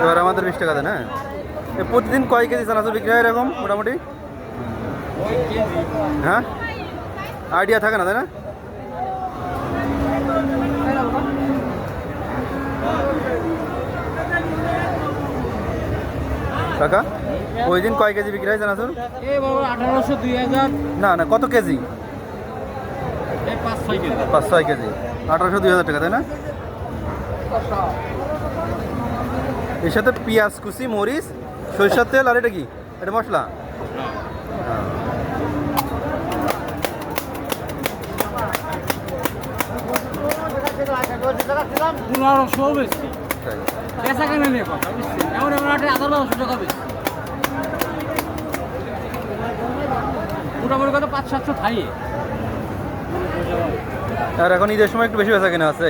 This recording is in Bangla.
এবার আমাদের 20 টাকা দেন। হ্যাঁ, প্রতিদিন কয় কেজি চানাচুর বিক্রি হয় এরকম মোটামুটি? হ্যাঁ, আইডিয়া থাকে না, তাই না? কাকা, ওই দিন কয় কেজি বিক্রি হয় চানাচুর? 1800 2000। না না, কত কেজি? 5-6 কেজি। 5-6 কেজি, 1800-2000 টাকা, তাই না? এর সাথে পেঁয়াজ কুচি, মরিচ, সরিষার তেল, আর এটা কি? এটা মশলা? মোটামুটি কত 500-700 খাইয়ে। আর এখন ঈদের সময় একটু বেশি বেচা কেনা আছে।